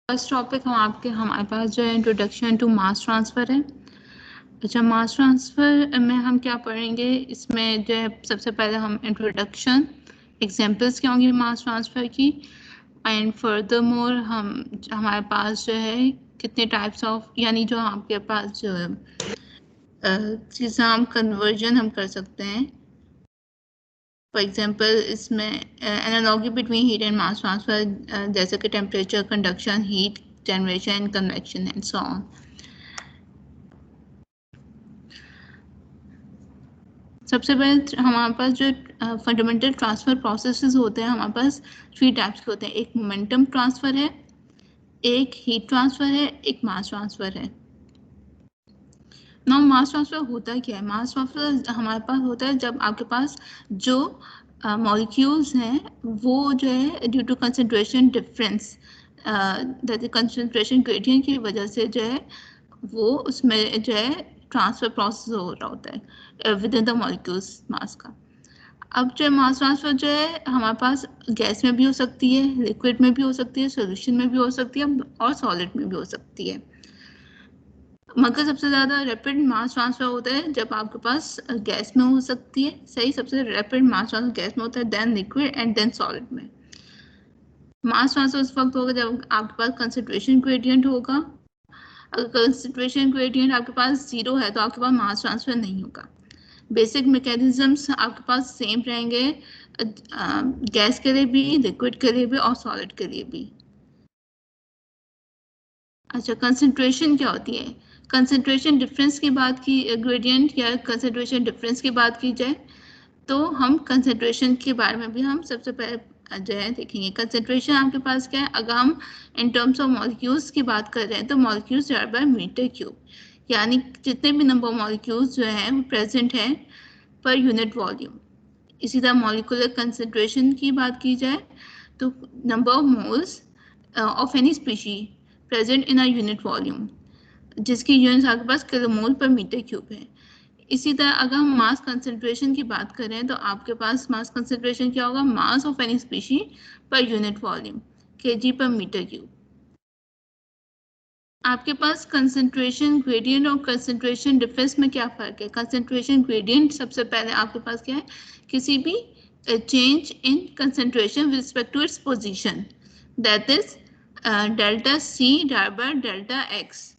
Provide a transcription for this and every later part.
First topic हमारे पास जो है इंट्रोडक्शन टू मास ट्रांसफ़र है। अच्छा, मास ट्रांसफ़र में हम क्या पढ़ेंगे, इसमें जो है सबसे पहले हम इंट्रोडक्शन, एग्जांपल्स क्या होंगी मास ट्रांसफ़र की, एंड फर्दर मोर हमारे पास जो है कितने टाइप्स ऑफ, यानी जो आपके पास जो चीज़ें हम कन्वर्जन हम कर सकते हैं। फॉर एग्जांपल इसमें analogy between heat and mass transfer, जैसे कि temperature, conduction, heat generation, convection and so on. सबसे पहले हमारे पास जो फंडामेंटल ट्रांसफ़र प्रोसेसेस होते हैं, हमारे पास 3 टाइप्स के होते हैं। एक मोमेंटम ट्रांसफ़र है, एक हीट ट्रांसफ़र है, एक मास ट्रांसफ़र है। नाउ मास ट्रांसफ़र होता क्या है? मास ट्रांसफ़र हमारे पास होता है जब आपके पास जो मॉलिक्यूल्स हैं वो जो है due to concentration difference, that is concentration gradient की वजह से जो है वो उसमें जो है ट्रांसफ़र प्रोसेस हो रहा होता है विद इन द मॉलिक्यूल्स मास का। अब जो मास ट्रांसफ़र जो है हमारे पास गैस में भी हो सकती है, लिक्विड में भी हो सकती है, सॉल्यूशन में भी हो सकती है और सॉलिड में भी हो सकती है। मगर सबसे ज़्यादा रैपिड मास ट्रांसफ़र होता है जब आपके पास गैस में हो सकती है, सही। सबसे रैपिड मास ट्रांसफ़र गैस में होता है, then liquid and then solid में। मास ट्रांसफ़र उस वक्त होगा जब आपके पास कंसंट्रेशन ग्रेडियंट होगा। अगर कंसंट्रेशन ग्रेडियंट आपके पास 0 है तो आपके पास मास ट्रांसफ़र नहीं होगा। बेसिक मैकेनिज्म्स आपके पास सेम रहेंगे, गैस के लिए भी, लिक्विड के लिए भी और सॉलिड के लिए भी। अच्छा, कंसंट्रेशन क्या होती है? कंसंट्रेशन डिफरेंस की बात की, ग्रेडियंट या कंसंट्रेशन डिफरेंस की बात की जाए तो हम कंसंट्रेशन के बारे में भी हम सबसे पहले जो है देखेंगे। कंसंट्रेशन आपके पास क्या है? अगर हम इन टर्म्स ऑफ मॉलिक्यूल्स की बात कर रहे हैं तो molecules divide by metre cube, यानी जितने भी नंबर ऑफ मॉलिक्यूल्स जो हैं वो प्रेजेंट हैं पर यूनिट वॉल्यूम। इसी तरह मॉलिकुलर कंसंट्रेशन की बात की जाए तो number of moles of any species present in a unit volume, जिसकी यूनिट आपके पास किलोमोल पर मीटर क्यूब है। इसी तरह अगर हम मास कंसंट्रेशन की बात करें तो आपके पास मास कंसंट्रेशन क्या होगा? Mass of any species per unit volume, KG पर मीटर क्यूब। आपके पास कंसंट्रेशन ग्रेडियंट और कंसंट्रेशन डिफरेंस में क्या फ़र्क है? कंसंट्रेशन ग्रेडियंट सबसे पहले आपके पास क्या है? किसी भी change in concentration with respect to its position, that is delta C divide by delta X.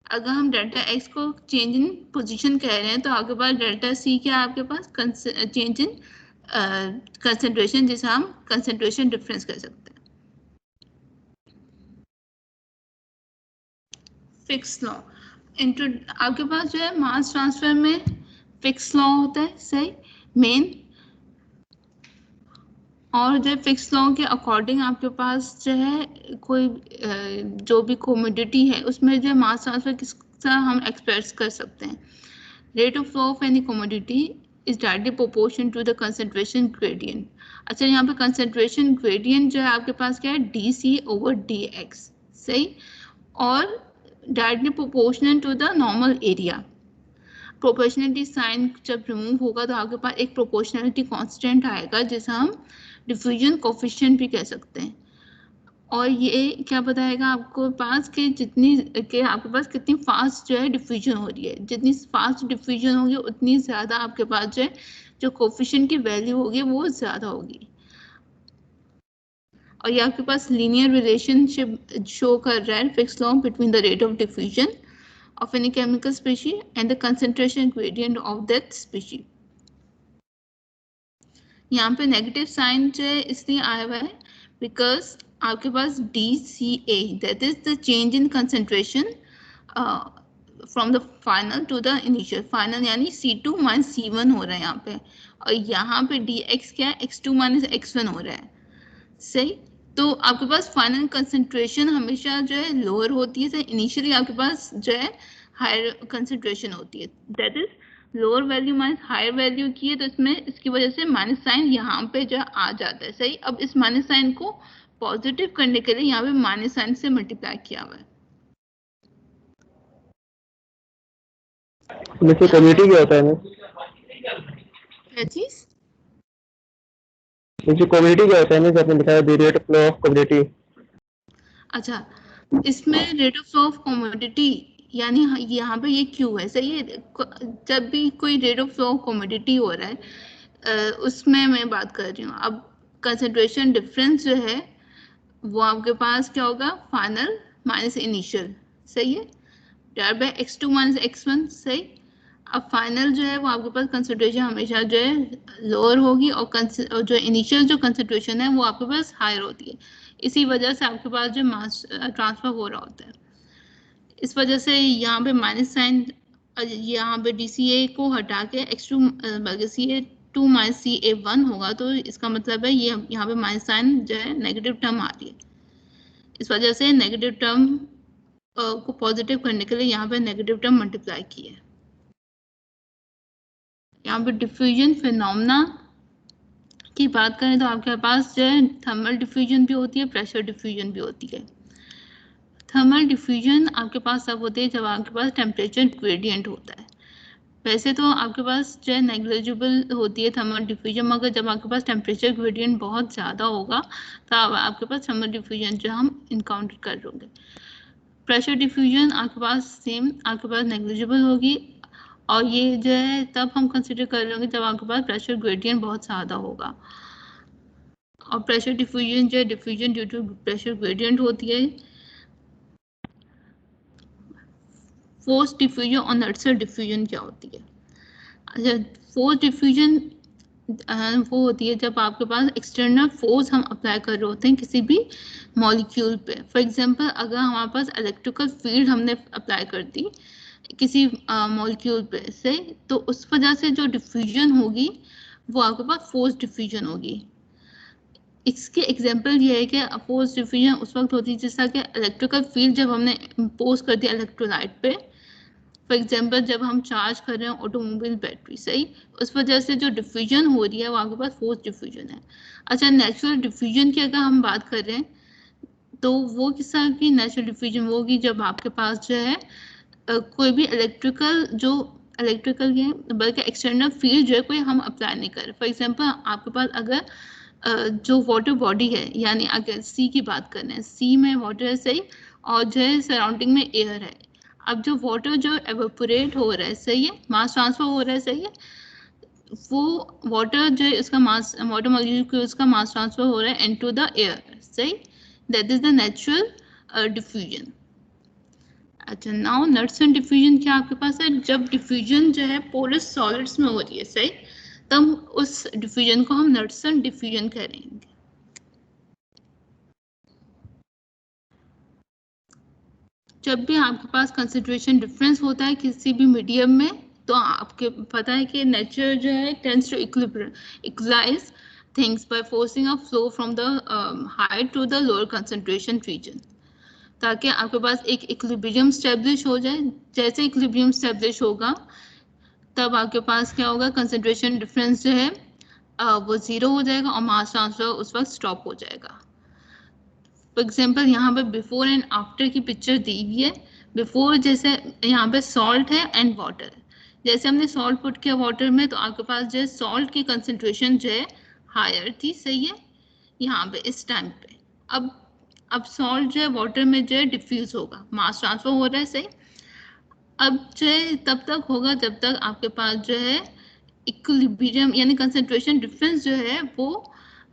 अगर हम डेल्टा एक्स को चेंज इन पोजीशन कह रहे हैं तो आपके पास डेल्टा सी क्या है? आपके पास चेंज इन कंसंट्रेशन, जिसे हम कंसंट्रेशन डिफरेंस कह सकते हैं। फिक्स लॉ, आपके पास जो है मास ट्रांसफर में फिक्स लॉ होता है, सही, मेन। और जो फिक्स लॉ के अकॉर्डिंग आपके पास जो है कोई जो भी कमोडिटी है उसमें जो मास ट्रांसफर किस तरह हम एक्सप्रेस कर सकते हैं। Rate of flow of any commodity is directly proportion to the concentration gradient. अच्छा, यहाँ पे कंसंट्रेशन ग्रेडियंट जो है आपके पास क्या है? D C over D X, सही, और directly proportional to the normal area. Proportionality sign जब रिमूव होगा तो आपके पास एक प्रोपोर्शनलिटी कांस्टेंट आएगा जिसे हम डिफ्यूजन कोफिशिएंट भी कह सकते हैं। और ये क्या बताएगा आपको पास कि आपके पास कितनी फास्ट जो है डिफ्यूजन हो रही है। जितनी फास्ट डिफ्यूजन होगी उतनी ज़्यादा आपके पास जो है जो कोफिशिएंट की वैल्यू होगी वो ज़्यादा होगी। और ये आपके पास लीनियर रिलेशनशिप शो कर रहा है, fix law between the rate of diffusion of any chemical species and the concentration gradient of that species. यहाँ पे नेगेटिव साइन जो है इसलिए आया हुआ है बिकॉज आपके पास DCA, that is the change in concentration from the final to the initial. Final यानी C2 माइनस C1 हो रहा है यहाँ पे, और यहाँ पे DX क्या है? X2 माइनस X1 हो रहा है, सही। तो आपके पास फाइनल कंसंट्रेशन हमेशा जो है लोअर होती है, इनिशियली आपके पास जो है हायर कंसंट्रेशन होती है, that is lower value minus higher value की है, तो इसमें इसकी वजह से माइनस साइन यहाँ पे जो आ जाता है, सही। अब इस माइनस साइन को पॉजिटिव करने के लिए यहाँ पे माइनस साइन से मल्टीप्लाई किया हुआ है। कम्युनिटी क्या होता है? क्या चीज? कम्युनिटी क्या होता है? आपने दिखाया the rate of flow of community. अच्छा, इसमें rate of flow of commodity यानी यहाँ पे ये क्यू है, सही है। जब भी कोई rate of flow of commodity हो रहा है उसमें मैं बात कर रही हूँ। अब कंसंट्रेशन डिफरेंस जो है वो आपके पास क्या होगा, फाइनल माइनस इनिशियल, सही है, divide by x2 minus x1, सही। अब फाइनल जो है वो आपके पास कंसंट्रेशन हमेशा जो है लोअर होगी और जो इनिशियल जो कंसंट्रेशन है वो आपके पास हायर होती है। इसी वजह से आपके पास जो मास ट्रांसफर हो रहा होता है, इस वजह से यहाँ पे माइनस साइन, यहाँ पे DCA को हटा के x2 बल्कि CA2 माइनस CA1 होगा, तो इसका मतलब है ये यहाँ पे माइनस साइन जो है नेगेटिव टर्म आ रही है। इस वजह से नेगेटिव टर्म को पॉजिटिव करने के लिए यहाँ पे नेगेटिव टर्म मल्टीप्लाई किया है। यहाँ पे डिफ्यूजन फिनोमेना की बात करें तो आपके पास जो है थर्मल डिफ्यूजन भी होती है, प्रेशर डिफ्यूजन भी होती है। थर्मल डिफ्यूजन आपके पास तब होती है जब आपके पास टेम्परेचर ग्रेडियंट होता है। वैसे तो आपके पास जो है नेग्लिजिबल होती है थर्मल डिफ्यूजन, मगर जब आपके पास टेम्परेचर ग्रेडियंट बहुत ज़्यादा होगा तब आपके पास थर्मल डिफ्यूजन जो हम इनकाउंटर कर होंगे। प्रेशर डिफ्यूजन आपके पास सेम आपके पास नेग्लिजिबल होगी, और ये जो है तब हम कंसिडर कर रहे होंगे जब आपके पास प्रेशर ग्रेडियंट बहुत ज़्यादा होगा। और प्रेशर डिफ्यूजन जो है diffusion due to pressure gradient होती है। फोर्स डिफ्यूजन और नर्सर डिफ्यूजन क्या होती है? अच्छा, फोर्स डिफ्यूजन वो होती है जब आपके पास एक्सटर्नल फोर्स हम अप्लाई कर रहे होते हैं किसी भी मॉलिक्यूल पे। फॉर एग्जांपल अगर हमारे पास इलेक्ट्रिकल फील्ड हमने अप्लाई कर दी किसी मॉलिक्यूल पे से, तो उस वजह से जो डिफ्यूजन होगी वो आपके पास फोर्स डिफ्यूजन होगी। इसके एग्जांपल ये है कि फोर्स डिफ्यूजन उस वक्त होती है जैसा कि इलेक्ट्रिकल फील्ड जब हमने इम्पोज कर दिया इलेक्ट्रोलाइट पे। फॉर एग्जांपल जब हम चार्ज कर रहे हैं ऑटोमोबाइल बैटरी, सही, उस वजह से जो डिफ्यूजन हो रही है वो आपके पास फोर्स डिफ्यूजन है। अच्छा, नेचुरल डिफ्यूजन की अगर हम बात कर रहे हैं तो वो किस तरह की नेचुरल डिफ्यूजन वो होगी जब आपके पास जो है कोई भी इलेक्ट्रिकल के बल्कि एक्सटर्नल फील्ड जो है कोई हम अप्लाई नहीं कर। फॉर एग्जांपल आपके पास अगर जो वाटर बॉडी है, यानी अगर सी की बात कर रहे हैं, सी में वाटर है, सही, और जो है सराउंडिंग में एयर है। अब जो वाटर जो एवेपोरेट हो रहा है, सही है, मास ट्रांसफर हो रहा है, सही है, वो वाटर जो है इसका मास, वाटर मॉलिक्यूल्स का मास ट्रांसफर हो रहा है इनटू द एयर, सही, that is the natural diffusion. अच्छा, नाउ नर्सन डिफ्यूजन क्या आपके पास है? जब डिफ्यूजन जो है पोरस सॉलिड्स में हो रही है, सही, तब उस डिफ्यूजन को हम नर्सन डिफ्यूजन करेंगे। जब भी आपके पास कंसंट्रेशन डिफरेंस होता है किसी भी मीडियम में, तो आपके पता है कि नेचर जो है tends to equalise things by forcing a flow from the high to the lower concentration region, ताकि आपके पास एक इक्विलिब्रियम स्टेब्लिश हो जाए। जैसे इक्विलिब्रियम स्टेब्लिश होगा तब आपके पास क्या होगा, कंसंट्रेशन डिफरेंस जो है वो जीरो हो जाएगा और मास ट्रांसफर उस वक्त स्टॉप हो जाएगा। फॉर एग्जाम्पल यहाँ पे बिफोर एंड आफ्टर की पिक्चर दी हुई है। बिफोर जैसे यहाँ पे सॉल्ट है एंड वाटर, जैसे हमने सॉल्ट पुट किया वाटर में तो आपके पास जो है सॉल्ट की कंसंट्रेशन जो है हायर थी, सही है, यहाँ पे इस टाइम पे। अब सॉल्ट जो है वाटर में जो है डिफ्यूज होगा, मास ट्रांसफर हो रहा है, सही। अब जो है तब तक होगा जब तक आपके पास जो है इक्विलिब्रियम यानी कंसंट्रेशन डिफरेंस जो है वो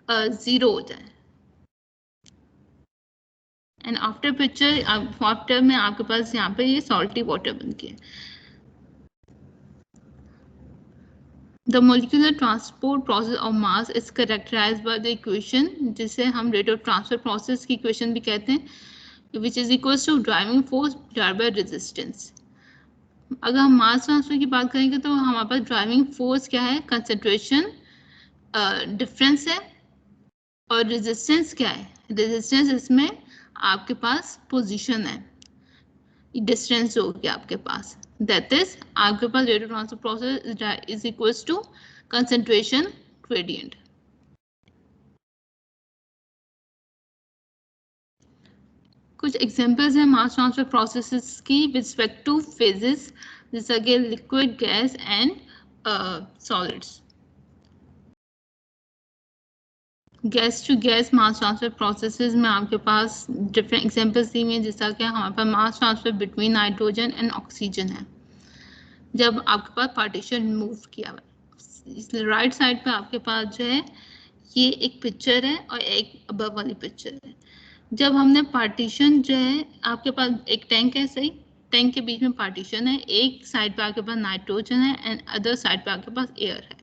जीरो हो जाए। एंड आफ्टर पिक्चर, आफ्टर में आपके पास यहाँ पे ये सॉल्टी वाटर बन के the molecular transport process of mass is characterised by the equation, जिसे हम रेट ऑफ ट्रांसफर प्रोसेस की इक्वेशन भी कहते हैं, which is equals to driving force divided by resistance. अगर हम मास ट्रांसफर की बात करेंगे तो हमारे पास ड्राइविंग फोर्स क्या है, कंसंट्रेशन डिफरेंस है, और रेजिस्टेंस क्या है, रेजिस्टेंस इसमें आपके पास पोजीशन है, डिस्टेंस हो गया आपके पास, दैट इज आपके पास rate of transfer process is equals to concentration gradient. कुछ एग्जांपल्स हैं मास ट्रांसफर प्रोसेसेस की विद रिस्पेक्ट टू फेजेस, जैसे कि liquid, gas and solids. Gas to gas mass transfer processes में आपके पास डिफरेंट एग्जांपल्स दी हुई हैं, जैसा कि हमारे पास mass transfer between nitrogen and oxygen है। जब आपके पास पार्टीशन मूव किया हुआ, राइट साइड पे आपके पास जो है ये एक पिक्चर है और एक अबव वाली पिक्चर है। जब हमने पार्टीशन जो है, आपके पास एक टैंक है, सही, टैंक के बीच में पार्टीशन है, एक साइड पे आपके पास नाइट्रोजन है एंड अदर साइड पे आपके पास एयर है।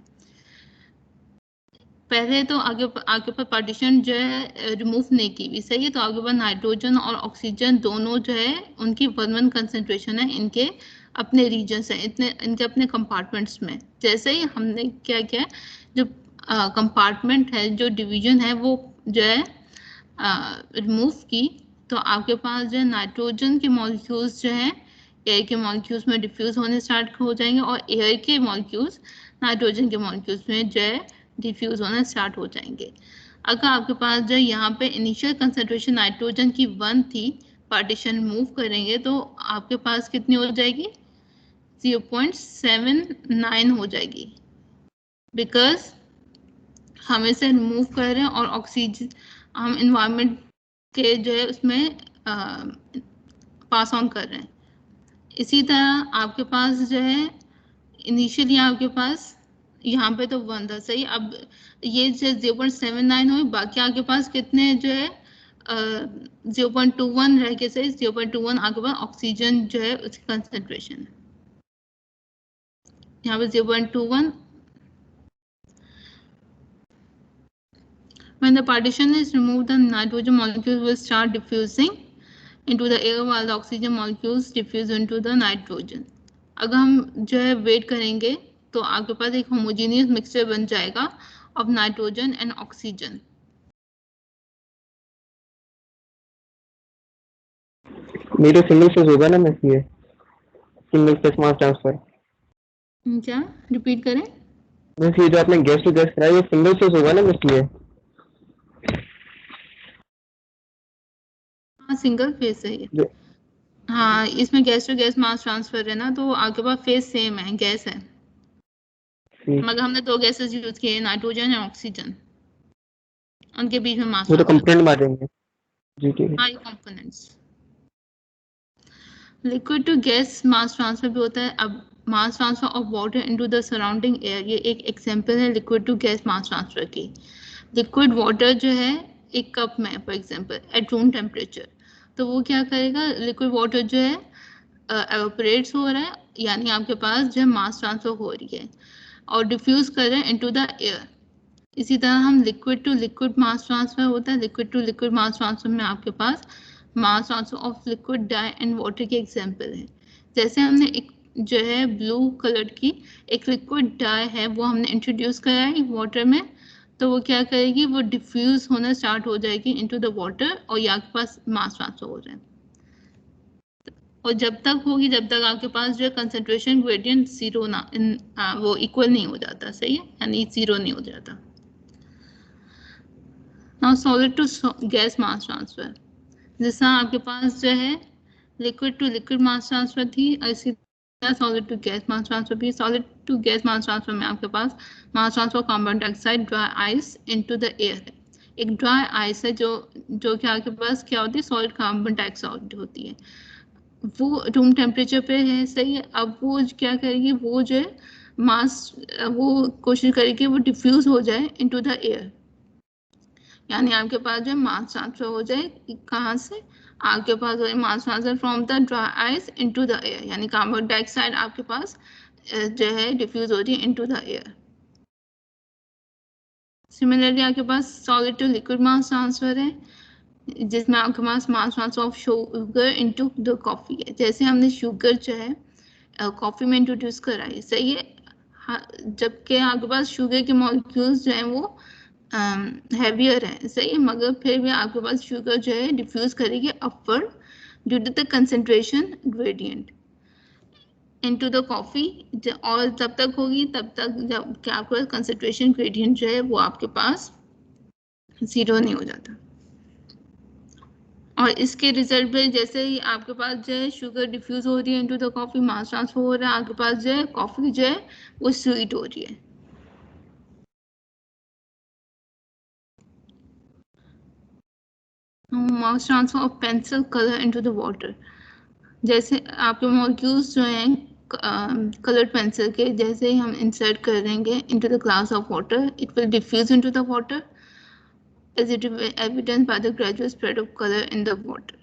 पहले तो आगे पर पार्टीशन जो है रिमूव नहीं की हुई, सही है, तो आगे पर नाइट्रोजन और ऑक्सीजन दोनों जो है उनकी 1:1 कंसेंट्रेशन है, इनके अपने रीजन्स हैं, इनके अपने कंपार्टमेंट्स में। जैसे ही हमने क्या किया, जो कंपार्टमेंट है, जो डिवीजन है, वो जो है रिमूव की, तो आपके पास जो है नाइट्रोजन के मॉलिक्यूल्स जो है एयर के मॉलिक्यूल्स में डिफ्यूज होने स्टार्ट हो जाएंगे और एयर के मॉलिक्यूल्स नाइट्रोजन के मॉलिक्यूल्स में जो है डिफ्यूज होना स्टार्ट हो जाएंगे। अगर आपके पास जो यहाँ पे इनिशियल कंसंट्रेशन नाइट्रोजन की 1 थी, पार्टीशन मूव करेंगे तो आपके पास कितनी हो जाएगी, 0.79 हो जाएगी, बिकॉज हम इसे रिमूव कर रहे हैं और ऑक्सीजन हम इन्वायरमेंट के जो है उसमें पास ऑन कर रहे हैं। इसी तरह आपके पास जो है इनिशियली आपके पास यहाँ पे तो 1 था, सही, अब ये जो 0.79 हुई, बाकी आपके पास कितने जो है 0.21 रह के, सही, 0.21 आपके पास ऑक्सीजन जो है उसकी कंसेंट्रेशन है, यहाँ पे 0.21। When the partition is removed, the nitrogen molecules will start diffusing into the air while the oxygen molecules diffuse into the nitrogen. अगर हम जो है वेट करेंगे तो आपके पास एक होमोजेनियस मिक्सचर बन जाएगा ऑफ नाइट्रोजन एंड ऑक्सीजन। मेरे सिंगल फेज होगा ना, मैं ये सिंगल फेज मास ट्रांसफर। क्या रिपीट करें? मैं ये जो आपने गैस टू गैस कराया, ये सिंगल फेज होगा ना, इसलिए। हाँ, सिंगल फेज है ये। हाँ, इसमें gas to gas mass transfer है ना, तो आपके पास फेज सेम है, गैस है, मगर हमने 2 गैसेस यूज किए, नाइट्रोजन और ऑक्सीजन, उनके बीच में मास वो तो ट्रांसफर। कंपोनेंट मारेंगे जी, ठीक है। हाँ, ये components. Liquid to gas mass transfer भी होता है। अब mass transfer of water into the surrounding air, ये एक एग्जांपल है liquid to gas mass transfer की। लिक्विड वाटर जो है एक कप में, for example at room temperature, तो वो क्या करेगा, लिक्विड वाटर जो है एवापोरेट्स हो रहा है, यानी आपके पास जो है मास ट्रांसफर हो रही है और डिफ्यूज कर रहे हैं इनटू द एयर। इसी तरह हम liquid to liquid mass transfer होता है। Liquid to liquid mass transfer में आपके पास mass transfer of liquid dye and water के एग्जांपल है। जैसे हमने एक जो है ब्लू कलर की एक लिक्विड डाई है, वो हमने इंट्रोड्यूस करा है वाटर में, तो वो क्या करेगी, वो डिफ्यूज होना स्टार्ट हो जाएगी इनटू द वाटर और यहाँ के पास मास ट्रांसफर हो जाए। और जब तक होगी जब तक आपके पास जो है कंसंट्रेशन ग्रेडियंट जीरो ना वो इक्वल नहीं हो जाता, सही है, यानी जीरो नहीं हो जाता। Now solid to gas mass transfer, जिस तरह आपके पास जो है liquid to liquid mass transfer थी, इसी तरह solid to gas mass transfer भी। Solid to gas mass transfer में आपके पास mass transfer carbon dioxide dry ice into the air है। एक ड्राई आइस है जो कि आपके पास क्या होती है, सॉलिड कार्बन डाइऑक्साइड होती है, वो रूम टेम्परेचर पे है, सही है। अब वो क्या करेगी, वो जो है मास, वो कोशिश करेगी वो डिफ्यूज हो जाए इनटू द एयर, यानी आपके पास जो है मास ट्रांसफर हो जाए, कहाँ से, आपके पास हो mass transfer from the dry ice into the air, यानी कार्बन डाइऑक्साइड आपके पास जो है डिफ्यूज हो रही है इनटू द एयर। सिमिलरली आपके पास solid to liquid mass transfer है, जिसमें आपके पास mass transfer of sugar into the coffee है। जैसे हमने शुगर जो है कॉफी में इंट्रोड्यूस कराई, सही है, जबकि आपके पास शुगर के मॉलिक्यूल्स जो हैं वो हैवियर है, सही है, मगर फिर भी आपके पास शुगर जो है डिफ्यूज करेगी upward due to the concentration gradient into the coffee, और तब तक होगी तब तक जब कि आपके पास कंसंट्रेशन ग्रेडियंट जो है वो आपके पास जीरो नहीं हो जाता। और इसके रिजल्ट में जैसे ही आपके पास जो है शुगर डिफ्यूज हो रही है into the coffee, mass transfer हो रहा है, आपके पास जो है कॉफी जो है वो स्वीट हो रही है। मास transfer of pencil colour into the water, जैसे आपके मॉलिक्यूल्स जो हैं कलर्ड पेंसिल के, जैसे ही हम इंसर्ट करेंगे into the glass of water, it will diffuse into the water as it is evidenced by the gradual spread of color in the water.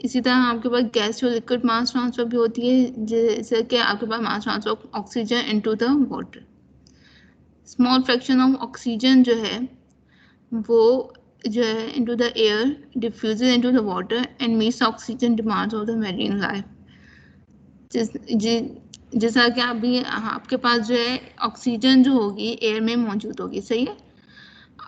इसी तरह आपके पास गैस जो लिक्विड मास ट्रांसफर भी होती है, जैसे कि आपके पास mass transfer of oxygen into the water. Small fraction of oxygen जो है वो जो है into the air diffuses into the water and meets oxygen demands of the marine life. जैसा कि अभी आपके पास जो है ऑक्सीजन जो होगी एयर में मौजूद होगी, सही है।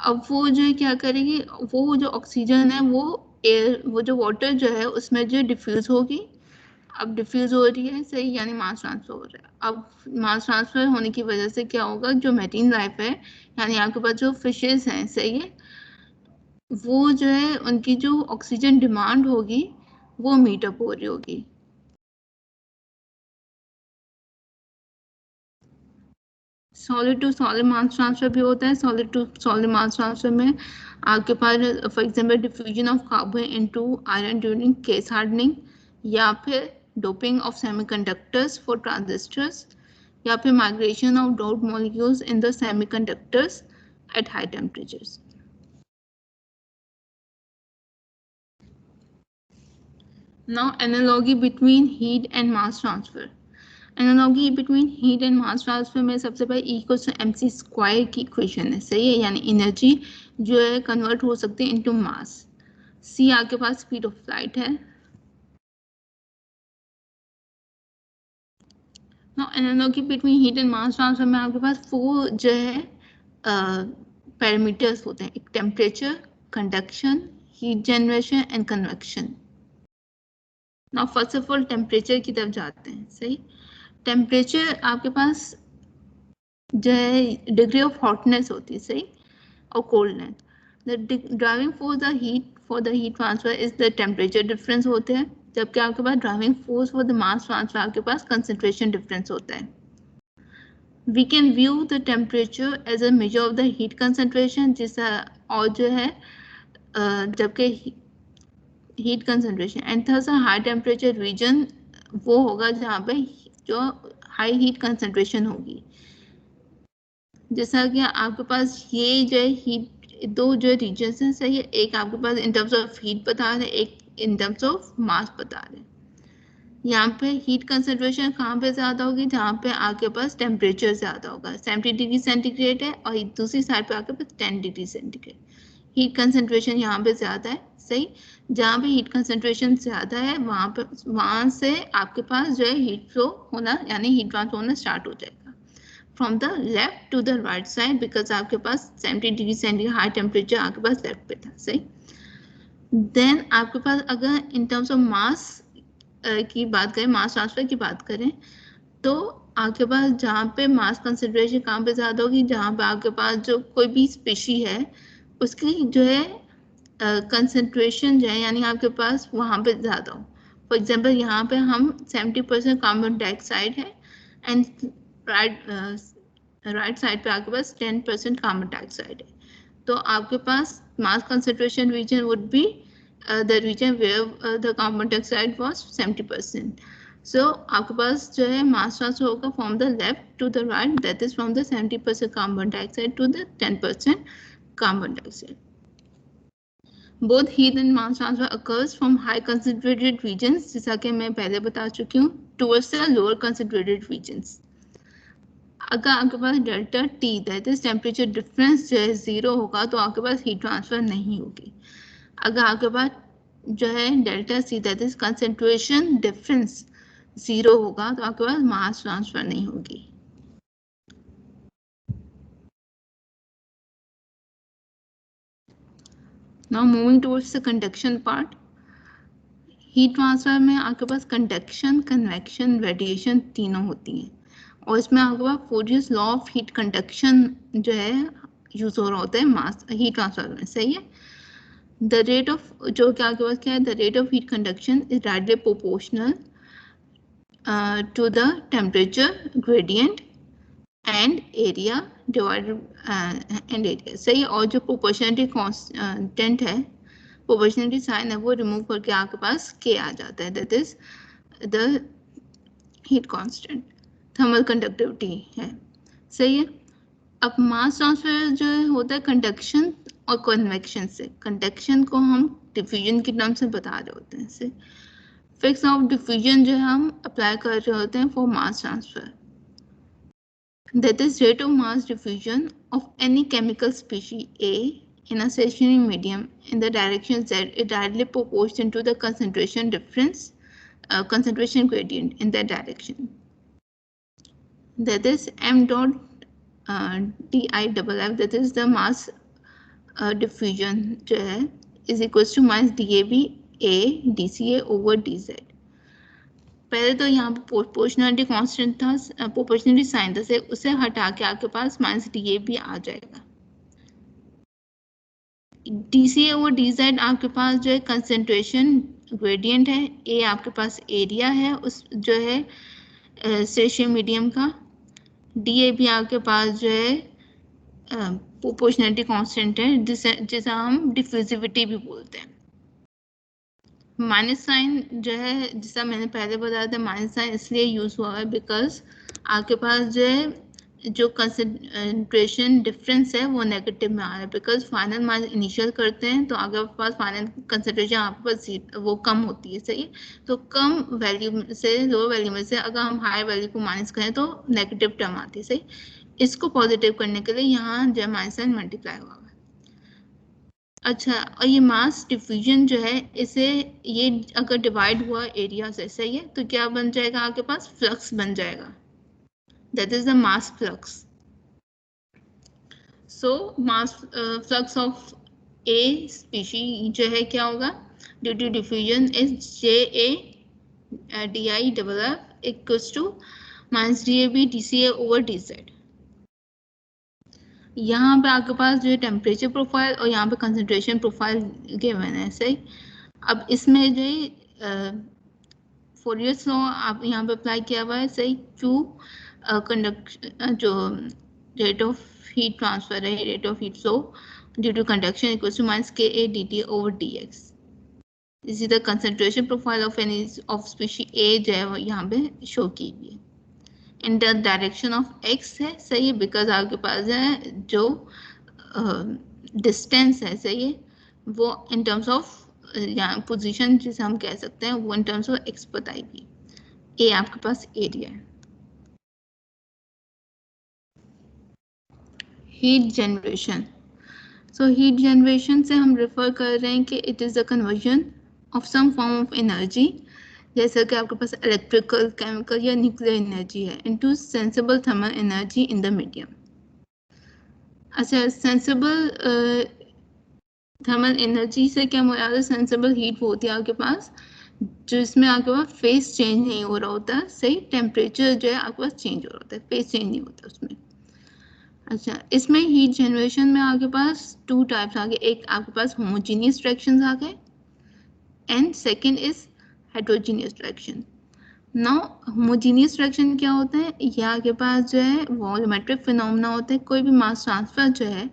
अब वो जो है क्या करेगी, वो जो ऑक्सीजन है वो एयर, वो जो वाटर जो है उसमें जो डिफ्यूज होगी। अब डिफ्यूज हो रही है, सही, यानी मास ट्रांसफर हो रहा है। अब मास ट्रांसफर होने की वजह से क्या होगा, जो मैरीन लाइफ है यानी आपके पास जो फिशेस हैं, सही है, वो जो है उनकी जो ऑक्सीजन डिमांड होगी वो मीटअप हो रही होगी। Solid to solid mass transfer भी होता है। Solid to solid mass transfer में आपके पास for example diffusion of carbon into iron during case hardening, या फिर doping of semiconductors for transistors, या फिर migration of dot molecules in the semiconductors at high temperatures. Now analogy between heat and mass transfer. Analogy between heat and mass transfer में सबसे पहले E = mc square की equation है, सही है, यानी एनर्जी जो है कन्वर्ट हो सकती है इनटू मास। C आपके पास स्पीड ऑफ लाइट है। Now analogy between heat and mass transfer में आपके पास 4 जो है पैरामीटर्स होते हैं, एक temperature, conduction, heat generation and convection. Now first of all temperature की तरफ जाते हैं, सही। टेम्परेचर आपके पास जो है डिग्री ऑफ हॉटनेस होती है, सही, और coldness. The driving force for the heat transfer is the temperature difference होते हैं, जबकि आपके पास driving force for the mass transfer आपके पास कंसंट्रेशन डिफरेंस होता है। We can view the temperature as a measure of the heat concentration, जिसका और जो है जबकि heat concentration and thus high temperature region वो होगा जहाँ पे जो हाई हीट कंसंट्रेशन होगी। जैसा कि आपके पास ये जो है हीट, दो जो रीजन्स हैं, सही है, एक आपके पास इन टर्म्स ऑफ हीट बता रहे हैं, एक इन टर्म्स ऑफ मास बता रहे हैं। यहाँ पे हीट कंसंट्रेशन कहाँ पे ज़्यादा होगी, जहाँ पे आपके पास टेम्परेचर ज़्यादा होगा। 70 डिग्री सेंटीग्रेड है और दूसरी साइड पे आपके पास 10 डिग्री सेंटीग्रेड। हीट कंसंट्रेशन यहाँ पे ज़्यादा है, सही। जहाँ पे हीट कंसंट्रेशन ज़्यादा है वहाँ से आपके पास जो है हीट फ्लो होना यानी हीट ट्रांसफर होना स्टार्ट हो जाएगा from the left to the right side, because आपके पास 70 डिग्री सेंटीग्रेड हाई टेम्परेचर आपके पास लेफ्ट पे था, सही। देन आपके पास अगर इन टर्म्स ऑफ मास की बात करें, मास ट्रांसफर की बात करें, तो आपके पास जहाँ पे मास कंसंट्रेशन कहाँ पे ज़्यादा होगी, जहाँ पे आपके पास जो कोई भी स्पीशी है उसकी जो है कंसंट्रेशन जो है यानी आपके पास वहाँ पे ज़्यादा हो। फॉर एग्जांपल यहाँ पे हम 70% कार्बन डाइऑक्साइड है एंड राइट साइड पे आपके पास 10% कार्बन डाइऑक्साइड है, तो आपके पास mass concentration region would be the region where the carbon dioxide was 70%. So आपके पास जो है mass transfer होगा from the left to the right, that is from the 70% carbon dioxide to the 10% carbon dioxide. Both heat and mass transfer occurs from high concentrated regions, जैसा कि मैं पहले बता चुकी हूँ, towards the lower concentrated regions. अगर आपके पास delta T, that is temperature difference जो है 0 होगा तो आपके पास heat transfer नहीं होगी। अगर आपके पास जो है delta C, that is concentration difference 0 होगा तो आपके पास मास ट्रांसफर नहीं होगी। Now moving towards the conduction part. Heat transfer में आपके पास कंडक्शन, कन्वेक्शन, रेडिएशन तीनों होती हैं और इसमें आपके पास फोरियर्स लॉ ऑफ हीट कंडक्शन जो है यूज हो रहा होता है मास हीट ट्रांसफर में, सही है। The rate of जो क्या आपके पास क्या है, the rate of heat conduction is directly proportional to the temperature gradient and area divided and area, सही। और जो proportionality constant है प्रोपोर्शनलिटी साइन है वो रिमूव करके आपके पास K आ जाता है, that is the heat constant, thermal conductivity है, सही है। अब मास ट्रांसफर जो होता है कंडक्शन और कन्वेक्शन से, कंडक्शन को हम डिफ्यूजन के टर्म से बता रहे होते हैं, से फिक्स ऑफ डिफ्यूजन जो हम अप्लाई कर रहे होते हैं for mass transfer, that is rate of mass diffusion of any chemical species A in a stationary medium in the direction Z is directly proportional to the concentration difference, concentration gradient in that direction. That is m dot DIFF, that is the mass diffusion जो है is equals to minus DAB A DCA over DZ. पहले तो यहाँ पे proportionality constant था, proportionality sign था, से उसे हटा के आपके पास माइनस DA भी आ जाएगा। DCA और DZ आपके पास जो है कंसंट्रेशन ग्रेडियंट है, A आपके पास एरिया है उस जो है स्टेशनरी मीडियम का, DA भी आपके पास जो है प्रोपोर्शनलिटी कांस्टेंट है जिसे हम डिफ्यूजिविटी भी बोलते हैं। माइनस साइन जो है जिसका मैंने पहले बताया था, माइनस साइन इसलिए यूज हुआ है बिकॉज आपके पास जो है जो कंसंट्रेशन डिफरेंस है वो नेगेटिव में आ रहा है, बिकॉज फाइनल माइनस इनिशियल करते हैं तो आपके पास फाइनल कंसंट्रेशन आपके पास वो कम होती है, सही। तो कम वैल्यू से लो वैल्यू में से अगर हम हाई वैल्यू को माइनस करें तो नेगेटिव टर्म आती है, सही। इसको पॉजिटिव करने के लिए यहाँ जो है माइनस साइन मल्टीप्लाई हुआ। अच्छा, और ये मास डिफ्यूजन जो है इसे ये अगर डिवाइड हुआ एरिया से, सही है, तो क्या बन जाएगा आपके पास फ्लक्स बन जाएगा, that is the mass flux. So mass flux of a species जो है क्या होगा, due to diffusion is JA DIFF equals to minus DAB DCA over DZ। यहाँ पे आपके पास जो है टेम्परेचर प्रोफाइल और यहाँ पे कंसंट्रेशन प्रोफाइल गिवन है, सही। अब इसमें जो है फोरियर लॉ आप यहाँ पे अप्लाई किया हुआ है, सही। Q कंडक्शन जो रेट ऑफ हीट ट्रांसफर है, rate of heat flow due to conduction equals to minus KA DT over DX। इसी तरह concentration profile of any of species A जो है यहाँ पे शो की हुई है, in the direction of X है, सही है, बिकॉज आपके पास है जो डिस्टेंस है, सही है, वो इन टर्म्स ऑफ यहाँ पोजीशन जिसे हम कह सकते हैं वो इन टर्म्स ऑफ X बताएगी। A आपके पास एरिया है। Heat generation, so heat generation से हम रेफर कर रहे हैं कि it is the conversion of some form of energy, जैसा कि आपके पास इलेक्ट्रिकल, केमिकल या न्यूक्लियर एनर्जी है, into sensible thermal energy in the medium. अच्छा, सेंसिबल थर्मल एनर्जी से क्या मुराद है, सेंसिबल हीट वो होती है आपके पास जिसमें आपके पास फेस चेंज नहीं हो रहा होता, सही। टेम्परेचर जो है आपके पास चेंज हो रहा होता है, फेस चेंज नहीं होता उसमें। अच्छा, इसमें हीट जनरेशन में आपके पास टू टाइप्स आ गए, एक आपके पास होमोजीनियस रिएक्शंस आ गए and second is heterogeneous reaction. Now homogeneous reaction क्या होता है, ये आपके पास जो है वॉल्यूमेट्रिक फिनोमेना होता है, कोई भी मास ट्रांसफर जो है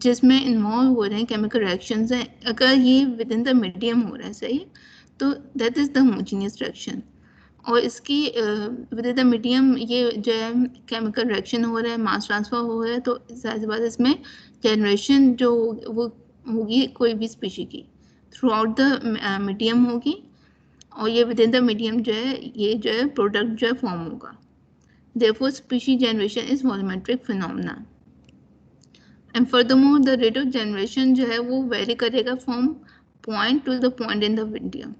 जिसमें इन्वॉल्व हो रहे हैं केमिकल रिएक्शंस है, अगर ये विद इन द मीडियम हो रहा है, सही, तो that is the homogeneous reaction. और इसकी विद इन द मीडियम ये जो है केमिकल रिएक्शन हो रहा है, मास ट्रांसफर हो रहा है, तो जाहिर सी बात है इसमें जनरेशन जो वो होगी कोई भी स्पीशी की थ्रू आउट द मीडियम होगी, और ये विद इन द मीडियम जो है ये जो है प्रोडक्ट जो है फॉर्म होगा। Therefore species generation is volumetric phenomena and furthermore the rate of generation जो है वो वेरी करेगा from point two the point in the medium.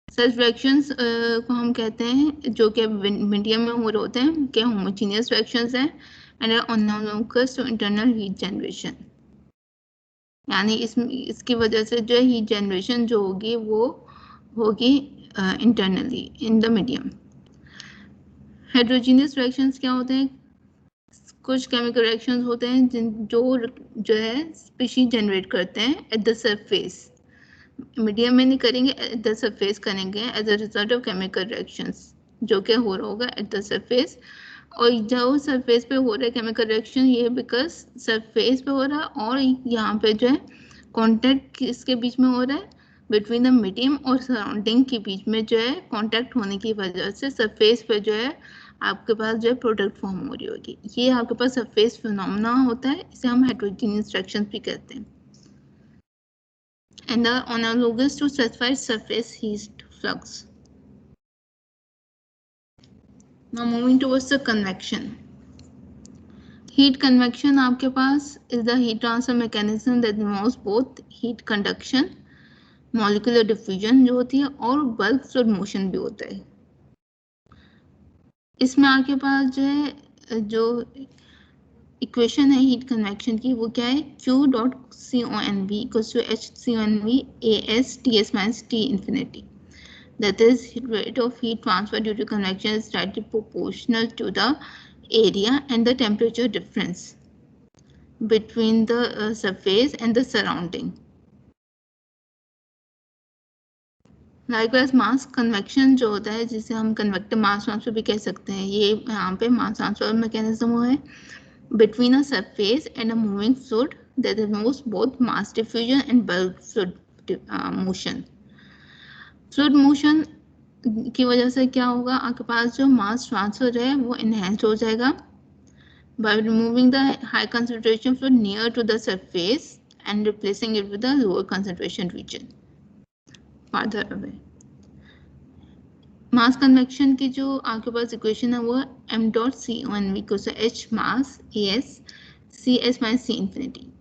Such reactions को हम कहते हैं जो कि मीडियम में हो रहे होते हैं कि होमोजीनियस रिएक्शंस हैं and analogous to internal heat generation, यानी इसकी वजह से जो हीट जनरेशन जो होगी वो होगी internally in the medium. Heterogeneous reactions क्या होते हैं, कुछ केमिकल रिएक्शंस होते हैं जो है स्पीशीज जनरेट करते हैं एट द सरफेस, मीडियम में नहीं करेंगे, एट द सरफेस करेंगे as a result of chemical reactions जो कि हो रहा होगा एट द सरफेस और जो सरफेस पे हो रहा है केमिकल रिएक्शन ये बिकॉज सरफेस पे हो रहा है और यहाँ पे जो है कांटेक्ट किसके बीच में हो रहा है, बिटवीन द मीडियम और सराउंडिंग के बीच में जो है कांटेक्ट होने की वजह से सरफेस पे जो है आपके पास जो है प्रोडक्ट फॉर्म हो रही होगी। ये आपके पास सरफेस फिनोमेना होता है, इसे हम हेटेरोजेनियस रिएक्शन भी कहते हैं। And the analogous to specified surface heat flux. Now moving towards the convection. Heat convection आपके पास is the heat transfer mechanism that involves both heat conduction, molecular diffusion जो होती है और bulk fluid motion भी होता है। इसमें आपके पास जो है जो इक्वेशन है हीट कन्वेक्शन की वो क्या है, Q dot CONV equals to HCONV AS TS minus T infinity. That is, rate of heat transfer due to convection is directly proportional to the area and the temperature difference between the surface and the surrounding. Likewise, mass convection जो होता है जिसे हम convective mass transfer भी कह सकते हैं, ये यहाँ पे mass transfer mechanism है between a surface and a moving fluid that involves both mass diffusion and bulk fluid motion. Fluid motion की वजह से क्या होगा, आपके पास जो मास ट्रांसफर है वो इनहेंस हो जाएगा by removing the high concentration fluid near to the surface and replacing it with the lower concentration region farther away. Mass convection की जो आपके पास इक्वेशन है वो m डॉट CONV को से h मास AS CS minus C infinity.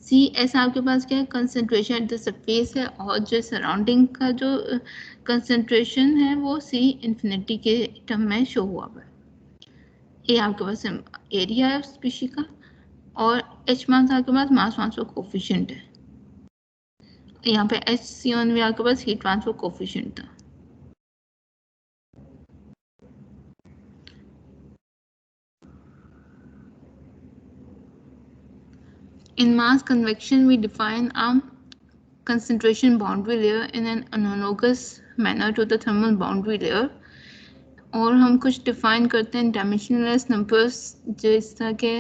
CS आपके पास क्या है, कंसंट्रेशन एट द सरफेस है और जो सराउंडिंग का जो कंसंट्रेशन है वो C इंफिनिटी के टर्म में शो हुआ है। ये आपके पास एरिया है स्पीशी का और H मास आपके पास मास ट्रांसफर कोफिशिएंट है। यहाँ पे HCONV आपके पास हीट ट्रांसफर कोफिशिएंट था। In mass convection, we define a concentration boundary layer in an analogous manner to the thermal boundary layer. और हम कुछ define करते हैं dimensionless numbers जिस तरह के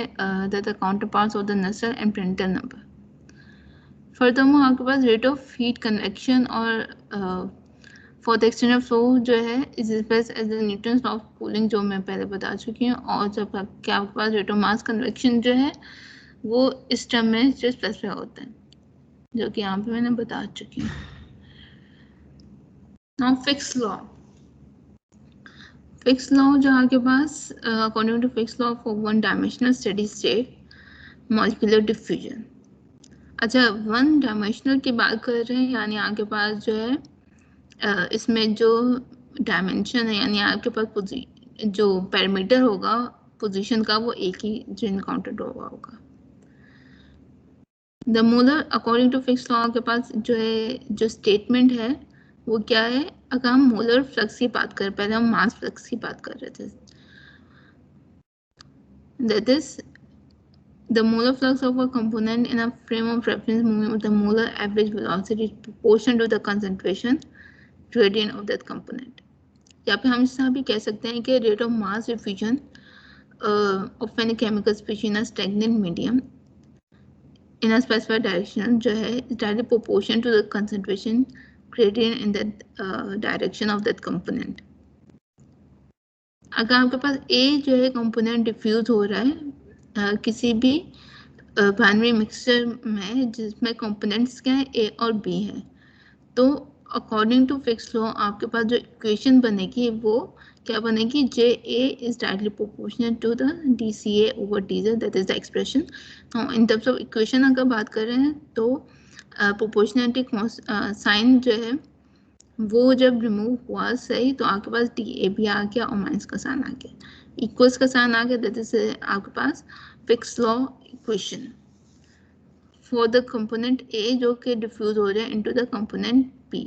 the counterparts of the Nusselt and Prandtl number. Furthermore, आपके पास rate of heat convection और for the external flow जो है is expressed as the Newton's law of cooling जो मैं पहले बता चुकी हूँ, और जब आपके पास rate of mass convection जो है वो इस टर्म में जो स्पेसिफाई होता है जो कि यहाँ पे मैंने बता चुकी हूँ। Now Fick's law. Fick's law जो आपके पास according to Fick's law for one dimensional steady state molecular diffusion. अच्छा, वन डायमेंशनल की बात कर रहे हैं, यानी आपके पास जो है इसमें जो डायमेंशन है यानी आपके पास जो पैरामीटर होगा पोजीशन का वो एक ही जो इनकाउंटेड होगा। The molar according to Fick's law के पास जो है जो स्टेटमेंट है वो क्या है, अगर हम मोलर फ्लक्स की बात करें, पहले हम मास फ्लक्स की बात कर रहे थे, that is the molar flux of a component in a frame of reference moving with the molar average velocity proportional to the concentration gradient of that component. या फिर हम इससे भी कह सकते हैं कि rate of mass diffusion of any chemical species in a stagnant medium in a specified direction जो है is directly proportional to the concentration gradient in that direction of that component. अगर आपके पास A जो है component diffuse हो रहा है किसी भी binary mixture में जिसमें components क्या है A और B है, तो according to Fick's law आपके पास जो equation बनेगी वो क्या बनेगी, JA is directly proportional to the DCA over DZ, that is the expression. Now in terms of equation अगर बात कर रहे हैं तो proportionality साइन जो है वो जब रिमूव हुआ सही तो आपके पास DA भी आ गया और माइनस का साइन आ गया, इक्वल्स का साइन आ गया, that is आपके पास Fick's law equation for the component A जो कि डिफ्यूज हो रहा है into the component B.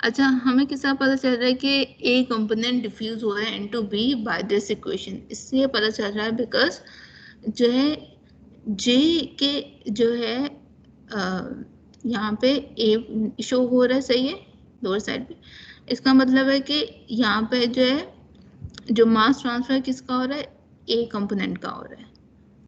अच्छा, हमें किस तरह पता चल रहा है कि ए कंपोनेंट डिफ्यूज हुआ है into B by this equation, इससे पता चल रहा है बिकॉज जो है जे के जो है यहाँ पे ए शो हो रहा है, सही है लोअर साइड पे, इसका मतलब है कि यहाँ पे जो है जो मास ट्रांसफर किसका हो रहा है, ए कंपोनेंट का हो रहा है।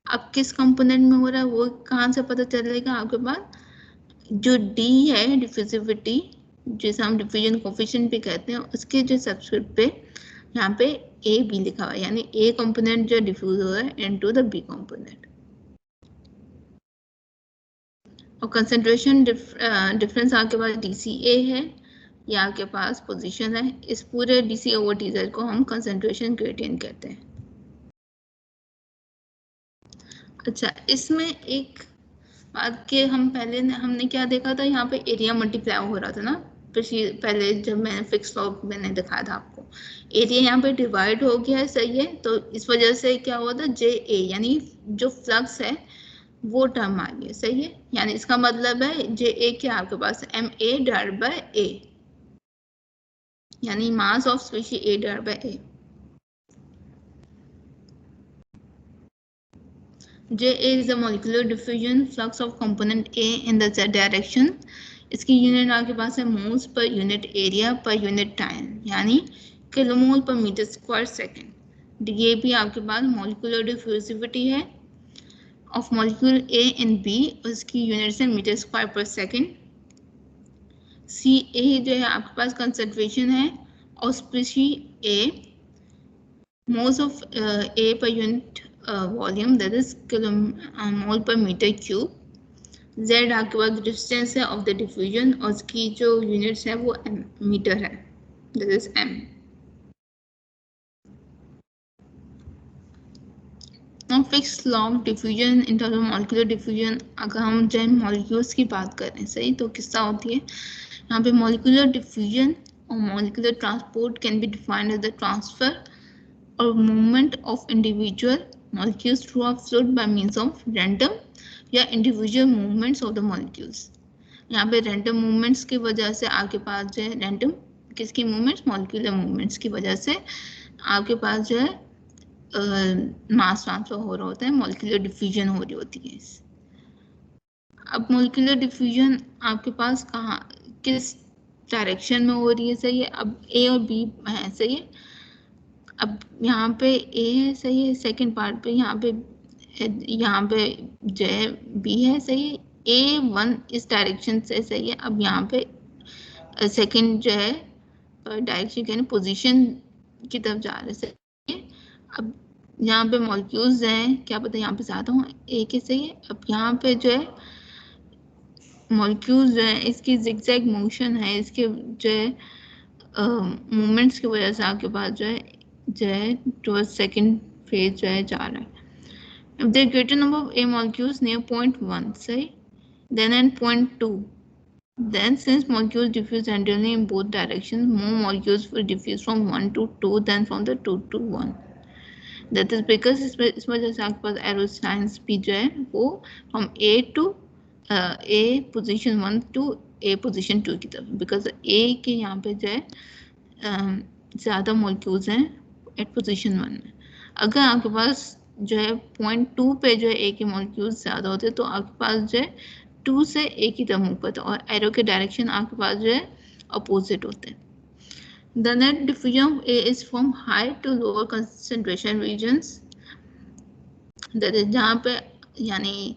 अब किस कंपोनेंट में हो रहा है वो कहाँ से पता चलेगा, आपके पास जो डी है डिफ्यूजिविटी, जिसे हम डिफ्यूजन कोफिशिएंट भी कहते हैं, उसके जो सबस्क्रिप्ट पे यहाँ पे ए बी लिखा हुआ है, यानी ए कंपोनेंट जो डिफ्यूज हो रहा है इनटू द बी कंपोनेंट। और कंसंट्रेशन डिफरेंस आपके पास DCA है, ये आपके पास पोजीशन है। इस पूरे DC ओवर TZ को हम कंसंट्रेशन ग्रेडियंट कहते हैं। अच्छा, इसमें एक बात के हमने क्या देखा था, यहाँ पे एरिया मल्टीप्लाई हो रहा था ना पहले जब मैंने फिक्स लॉ मैंने दिखाया था आपको, एरिया यहाँ पे डिवाइड हो गया है, सही है। तो इस वजह से क्या हुआ था, JA यानी जो फ्लक्स है वो टर्म आ गई है, सही है। यानी इसका मतलब है JA क्या आपके पास MA डिवाइडेड बाय A, यानी mass of species A divided by A। JA is the molecular diffusion flux of component A in the z direction। इसकी यूनिट आपके पास है moles per unit area per unit time, यानी kilomole पर metre square second. DAB आपके पास molecular diffusivity है of molecule A and B, उसकी unit है metre square per second. CA जो है आपके पास कंसंट्रेशन है और species A, moles of A per unit volume that is mole पर मीटर क्यूब। Z आपके पास डिस्टेंस है ऑफ द डिफ्यूजन और उसकी जो यूनिट्स है वो मीटर है, that is M। Now Fick's law of diffusion in terms of molecular diffusion, अगर हम जो मॉलिक्यूल्स की बात करें, सही, तो किसका होती है यहाँ पे मॉलिक्यूलर डिफ्यूजन और molecular transport can be defined as the transfer or movement of individual molecules through a fluid by means of random या individual movements of the molecules। यहाँ पे random movements की वजह से आपके पास जो है random किसकी movements, molecular movements की वजह से आपके पास जो है मास ट्रांसफर हो रहा होता है, molecular diffusion हो रही होती है। अब molecular diffusion आपके पास कहाँ किस डायरेक्शन में हो रही है, सही है। अब A और B है, सही है। अब यहाँ पे A है, सही है। सेकंड पार्ट पे यहाँ पे जो है B है, सही है। A1 इस डायरेक्शन से, सही है। अब यहाँ पे सेकंड जो है डायरेक्शन यानी पोजीशन की तरफ जा रहे, सही है। अब यहाँ पे मॉलिक्यूल्स हैं, क्या पता यहाँ पे ज्यादा हो A के, सही है। अब यहाँ पे जो है मॉलिक्यूल्स जो है इसकी जिगजैग मोशन है, इसके जो है मूवमेंट्स की वजह से आपके पास जो है टुवर्ड्स सेकंड फेज जो है जा रहा है। If there are greater number of A molecules near point 1, say, then at point 2, then since molecules diffuse randomly in both directions, more molecules will diffuse from 1 to 2 than from the 2 to 1. That is because इस वजह से आपके पास arrow science भी जो है वो from A to A position 1 to A position 2 की तरफ, because A के यहाँ पे जो है ज़्यादा मॉलिक्यूल्स हैं एट पोजीशन 1 में। अगर आपके पास जो है पॉइंट 2 पे जो है A के मॉलिक्यूल्स ज़्यादा होते हैं तो आपके पास जो है 2 से A की तरफ मूव करता है और एरो के डायरेक्शन आपके पास जो है अपोजिट होते हैं। The net diffusion of A is from high to lower concentration regions, that is जहाँ पे यानी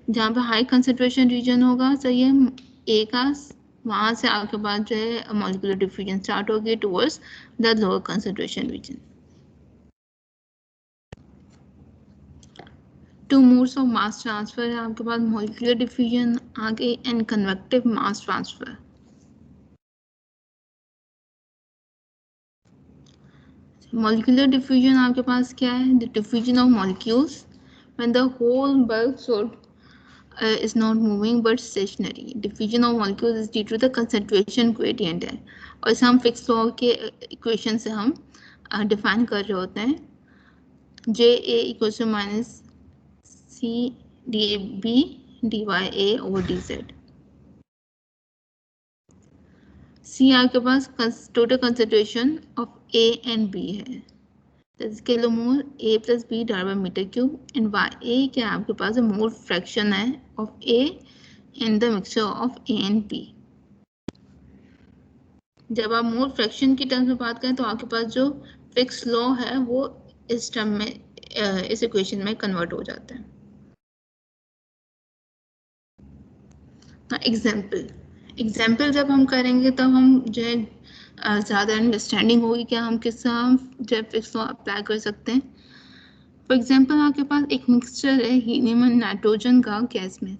जहाँ पे हाई कंसेंट्रेशन रीजन होगा, सही है, A का, वहाँ से आपके पास जो है मॉलिक्यूलर डिफ्यूजन स्टार्ट होगी towards the lower concentration region. Two modes of mass transfer है आपके पास, मॉलिक्यूलर डिफ्यूजन आगे and convective mass transfer. Molecular diffusion आपके पास क्या है, the diffusion of molecules when the whole bulk सोड is not moving but stationary. Diffusion of molecules is due to the concentration gradient है, और इसे हम फिक्स लॉ के इक्वेशन से हम डिफाइन कर रहे होते हैं, JA equals to minus C DB DYA over DZ। C आपके पास total concentration of A and B है, kilomole A plus B divided by meter cube, and YA क्या आपके पास मोल फ्रैक्शन है of A in the mixture of A and B। जब आप mole fraction की terms में बात करें तो आपके पास जो फिक्स लॉ है वो इस टर्म में इस इक्वेशन में कन्वर्ट हो जाता है। एग्जाम्पल जब हम करेंगे तब हम जो है ज़्यादा अंडरस्टैंडिंग होगी क्या हम किस तरह हम जो है फिक्स लॉ अप्लाई कर सकते हैं। फॉर एग्जाम्पल आपके पास एक मिक्सचर है हीलियम एंड नाइट्रोजन का गैस में,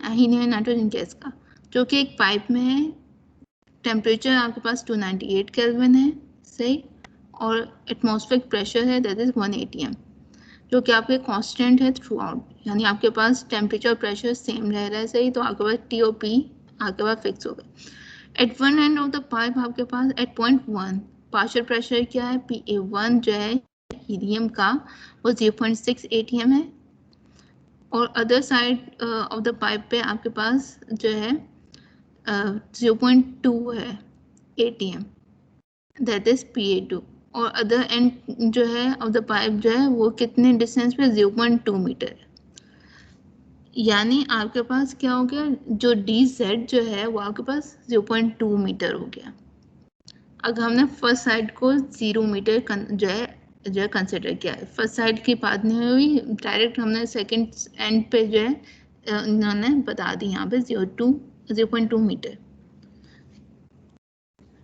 हीलियम एंड नाइट्रोजन गैस का, जो कि एक पाइप में है। टेम्परेचर आपके पास 298 केल्विन है, सही, और एटमॉस्फेरिक प्रेशर है दैट इज 1 atm, जो कि आपके कांस्टेंट है थ्रू आउट, यानी आपके पास टेम्परेचर और प्रेशर सेम रह रहा है, सही। तो आपके पास टी और पी आपके पास फिक्स हो गए। At one end of the pipe आपके पास एट पॉइंट 1 पार्शियल प्रेशर क्या है, PA1 जो है हीलियम का वो 0.6 atm है, और other side of the pipe पे आपके पास जो है 0.2 है atm दैट इज PA2, और अदर एंड जो है ऑफ द पाइप जो है वो कितने डिस्टेंस पे 0.2 मीटर है। यानी आपके पास क्या हो गया, जो DZ जो है वो आपके पास 0.2 मीटर हो गया। अगर हमने फर्स्ट साइड को 0 मीटर जो है कंसिडर किया है, फर्स्ट साइड की बात नहीं हुई, डायरेक्ट हमने सेकंड एंड पे जो है उन्होंने बता दी यहाँ पे 0.2 metre.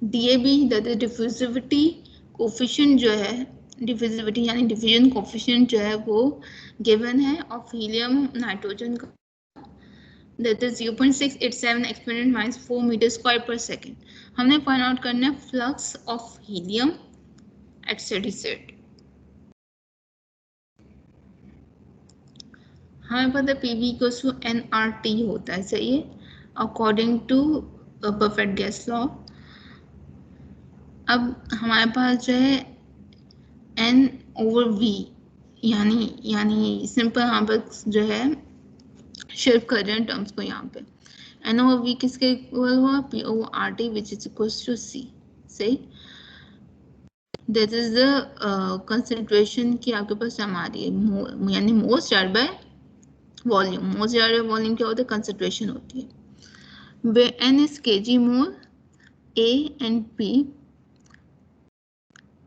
DAB that is diffusivity coefficient जो है, डिफ्यूजिविटी यानी डिफ्यूजन कोफिशिएंट जो है वो गिवन है ऑफ हीलियम नाइट्रोजन का, that is 0.687 exponent minus 4 metre square per second. हमने फाइंड आउट करना है flux of helium at steady state. हमें पता है PV इक्वल्स टू nRT होता है, सही है, according to perfect gas law. अब हमारे पास जो है N/V, यानी सिंपल यहाँ पर जो है शिफ्ट कर रहे हैं टर्म्स को, यहाँ पे N/V किसके इक्वल हुआ, PO/RT which is equals to C, सही। दैट इज द कंसंट्रेशन की आपके पास हमारी यानी मोस्ट डिवाइडेड बाय वॉल्यूम। मोस्ट डिवाइडेड बाय वॉल्यूम क्या होता है, कंसंट्रेशन होती है। Where N is kg mole A and P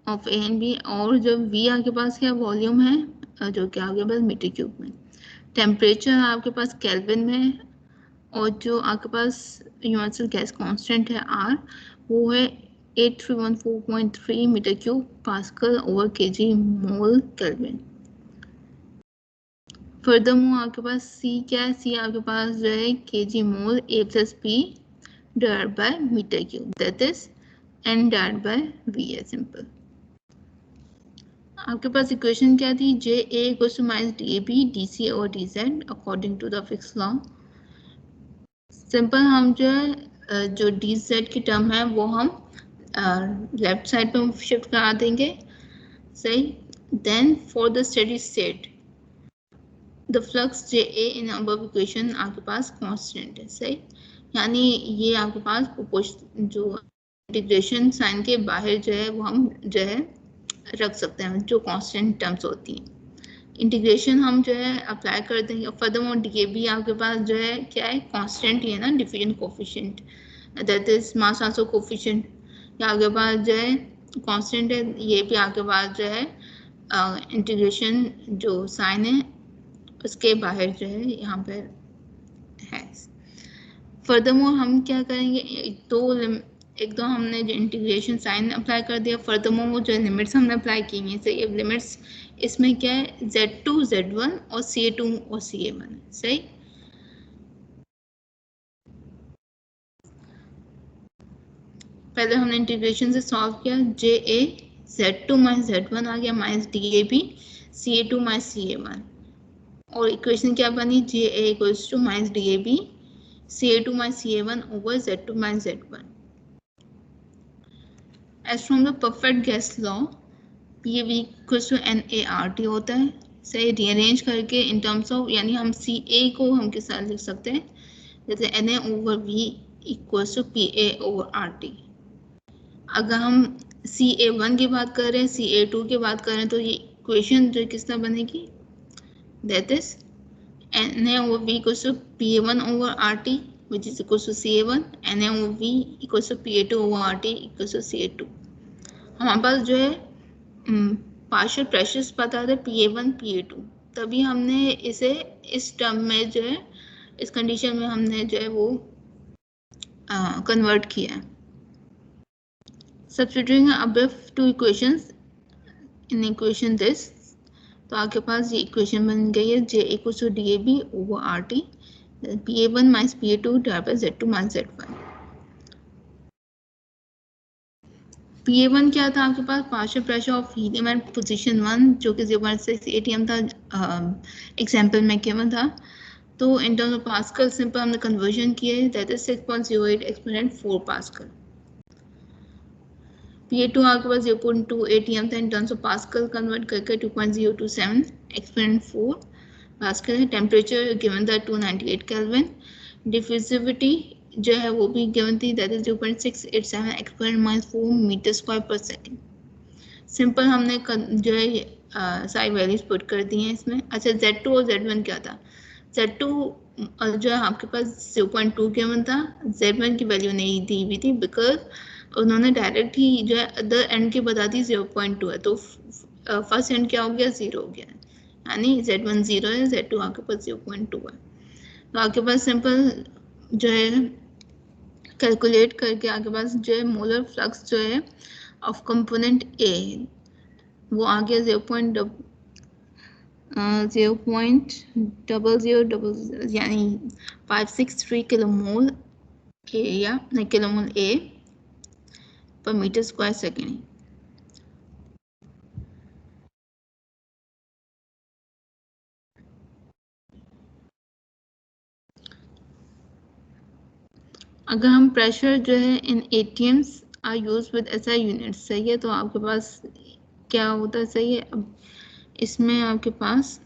of A and B, और जब V आपके पास क्या वॉल्यूम है जो कि आपके पास मीटर क्यूब में, टेम्परेचर आपके पास केल्विन में, और जो आपके पास यूनिवर्सल गैस कांस्टेंट है R वो है 8314.3 metre cube pascal over kg mole kelvin. Furthermore आपके पास C क्या है, C आपके पास जो है kg mole A plus P divided by metre cube, that is N divided by V है, सिंपल। आपके पास इक्वेशन क्या थी, JA equals to minus DAB DC और DZ according to the Fick's law. Simple हम जो है जो DZ की टर्म है वो हम लेफ्ट साइड पे शिफ्ट करा देंगे, सही। Then for the steady state the flux JA in above equation आपके पास कांस्टेंट है, सही। यानी ये आपके पास जो इंटीग्रेशन साइन के बाहर जो है वो हम जो है रख सकते हैं, जो कांस्टेंट टर्म्स होती हैं। इंटीग्रेशन हम जो है अप्लाई कर देंगे। फर्दरमोर DAB आपके पास जो है क्या है, कांस्टेंट ही है ना, diffusion coefficient that is mass transfer coefficient, ये आपके पास जो है कांस्टेंट है। ये भी आपके पास जो है इंटीग्रेशन जो साइन है उसके बाहर जो है यहाँ पर है। फर्दरमोर हम क्या करेंगे, एक दो हमने जो इंटीग्रेशन साइन अप्लाई कर दिया, फर्दरमोर वो जो लिमिट्स हमने अप्लाई की हैं, सही। अब लिमिट्स इसमें क्या है, Z2 Z1 और CA2 और CA1 है, सही। पहले हमने इंटीग्रेशन से सॉल्व किया, JA Z2 माइनस Z1 आ गया minus DAB CA2 minus CA1, और इक्वेशन क्या बनी, JA equals to minus DAB CA2 minus CA1 over Z2 minus Z1। As from the perfect gas law, PV equals to NART होता है, सही। Rearrange करके इन terms of, यानी हम CA को हम किस तरह लिख सकते हैं, जैसे NA over V equals to PA over RT। अगर हम CA1 की बात कर रहे हैं, CA2 की बात कर रहे हैं, तो ये इक्वेशन जो किस तरह बनेगी, that is NA over V equals to PA1 over RT which is equals to CA1, NA over V equals to PA2 over RT equals to CA2। हमारे पास जो है पार्शियल प्रेशर्स पता था PA1 PA2, तभी हमने इसे इस टर्म में जो है, इस कंडीशन में हमने जो है वो कन्वर्ट किया है. Substituting above two equations in equation this, तो आपके पास ये इक्वेशन बन गई है J equals to DAB over RT, PA1 minus PA2 divided by Z2 minus Z1. PA1 क्या था आपके पास, partial pressure of helium at position 1, जो कि 0.6 atm था, एग्जांपल में गिवन था. तो इन टर्म्स ऑफ पास्कल सिंपल हमने कन्वर्जन किए, that is 6.08 exponent 4 pascal. PA2 आपके पास 0.2 atm था, इन टर्म्स ऑफ पास्कल कन्वर्ट करके 2.027 एक्सपोनेंट 4 पास्कल है. टेम्परेचर गिवन था 298 केल्विन. डिफ्यूजिविटी जो है वो भी गिवन थी, that is 0.687 exponent -4 metre square per second. Simple हमने जो है सारी वैल्यूज पुट कर दी हैं इसमें. अच्छा, Z2 और Z1 क्या था, Z2 जो है आपके पास 0.2 गिवन था, Z1 की वैल्यू नहीं दी हुई थी बिकॉज उन्होंने डायरेक्ट ही जो है अदर एंड की बता दी 0.2 है, तो फर्स्ट एंड क्या हो गया, 0 हो गया, यानी Z1 0 है, Z2 आपके पास 0.2 है. तो आपके पास सिंपल जो है कैलकुलेट करके आपके पास जो है मोलर फ्लक्स जो है ऑफ कंपोनेंट ए वो आ गया 0.0000 यानी 563 किलोमोल ए या किलोमोल ए पर मीटर स्क्वायर सेकेंड. अगर हम प्रेशर जो है इन ATMs are use with SI unit, सही है, तो आपके पास क्या होता है, सही है. अब इसमें आपके पास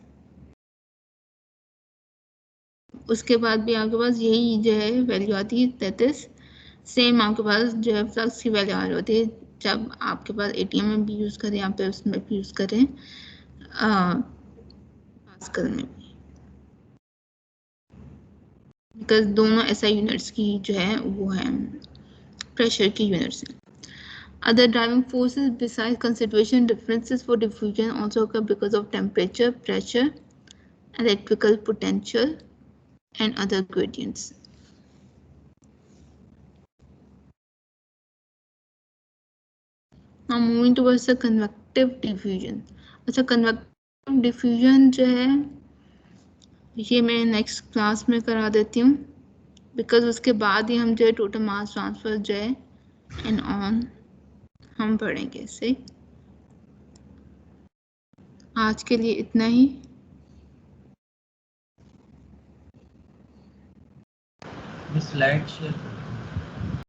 उसके बाद भी आपके पास यही जो है वैल्यू आती है, दैट इज सेम आपके पास जो है फ्लक्स की वैल्यू आ रही होती है जब आपके पास ATM में भी यूज़ करें या फिर उसमें भी यूज़ करें पास्कल में भी, बिकॉज दोनों SI यूनिट्स की जो है वो है प्रेशर की यूनिट्स हैं. Other driving forces besides concentration differences for diffusion also occur because of temperature, pressure, electrical potential, and other gradients. Now moving towards the convective diffusion. अच्छा, convective diffusion जो है ये मैं नेक्स्ट क्लास में करा देती हूँ, बिकॉज उसके बाद ही हम जो है टोटल मास ट्रांसफर जो है एंड ऑन हम पढ़ेंगे. सही, आज के लिए इतना ही. Slide share